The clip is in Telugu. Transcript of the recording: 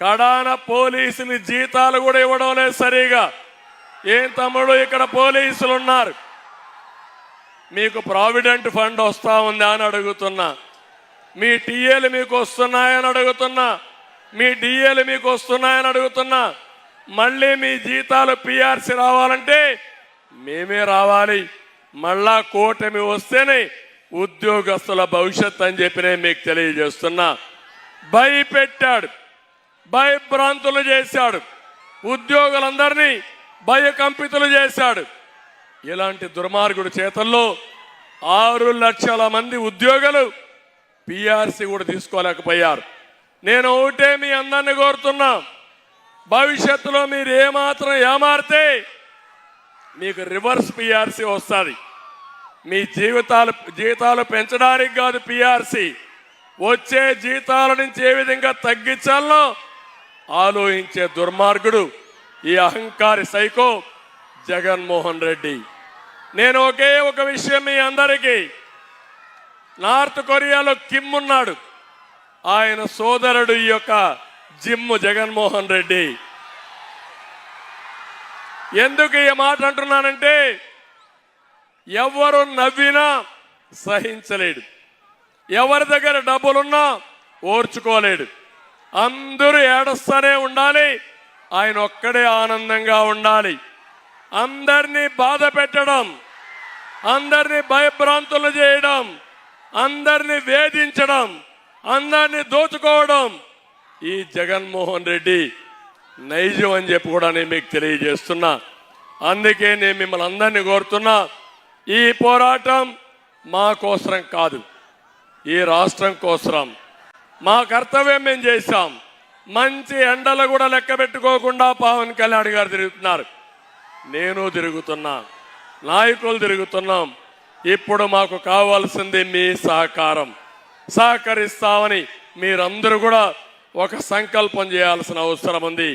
కడాన పోలీసుని జీతాలు కూడా ఇవ్వడం లేదు సరిగా. ఏం తమ్ముడు, ఇక్కడ పోలీసులు ఉన్నారు, మీకు ప్రావిడెంట్ ఫండ్ వస్తా ఉందా అని అడుగుతున్నా, మీ టీఏలు మీకు వస్తున్నాయని అడుగుతున్నా, మీ డిఏలు మీకు వస్తున్నాయని అడుగుతున్నా. మళ్ళీ మీ జీతాలు పిఆర్సీ రావాలంటే మేమే రావాలి, మళ్ళా కూటమి వస్తేనే ఉద్యోగస్తుల భవిష్యత్ అని చెప్పి నేను మీకు తెలియజేస్తున్నా. భయపెట్టాడు, భయభ్రాంతులు చేశాడు, ఉద్యోగులందరినీ భయకంపితులు చేశాడు. ఇలాంటి దుర్మార్గుడి చేతల్లో 6 లక్షల మంది ఉద్యోగులు పిఆర్సీ కూడా తీసుకోలేకపోయారు. నేను ఒకటే మీ అందరినీ కోరుతున్నా, భవిష్యత్తులో మీరు ఏమాత్రం ఏమారితే మీకు రివర్స్ పిఆర్సీ వస్తుంది. మీ జీతాలు పెంచడానికి కాదు పిఆర్సీ, వచ్చే జీతాల నుంచి ఏ విధంగా తగ్గించాలనో ఆలోచించే దుర్మార్గుడు ఈ అహంకారి సైకో జగన్మోహన్ రెడ్డి. నేను ఒకే ఒక విషయం మీ అందరికీ, నార్త్ కొరియాలో కిమ్ ఉన్నాడు, ఆయన సోదరుడు ఈ యొక్క జిమ్ జగన్మోహన్ రెడ్డి. ఎందుకు ఈ మాట అంటున్నానంటే, ఎవరు నవ్వినా సహించలేడు, ఎవరి దగ్గర డబ్బులున్నా ఓర్చుకోలేడు, అందరూ ఏడుస్తూనే ఉండాలి, ఆయన ఒక్కడే ఆనందంగా ఉండాలి. అందరినీ బాధ పెట్టడం, అందరినీ భయభ్రాంతులు చేయడం, అందరినీ వేధించడం, అందరినీ దోచుకోవడం ఈ జగన్మోహన్ రెడ్డి నైజం అని చెప్పి కూడా నేను మీకు తెలియజేస్తున్నా. అందుకే నేను మిమ్మల్ని అందరినీ కోరుతున్నా, ఈ పోరాటం మా కోసరం కాదు, ఈ రాష్ట్రం కోసరం. మా కర్తవ్యం మేము చేశాం. మంచి ఎండలు కూడా లెక్క పెట్టుకోకుండా పవన్ కళ్యాణ్ గారు తిరుగుతున్నారు, నేను తిరుగుతున్నా, నాయకులు తిరుగుతున్నాం. ఇప్పుడు మాకు కావాల్సింది మీ సహకారం. సహకరిస్తామని మీరందరూ కూడా ఒక సంకల్పం చేయాల్సిన అవసరం ఉంది.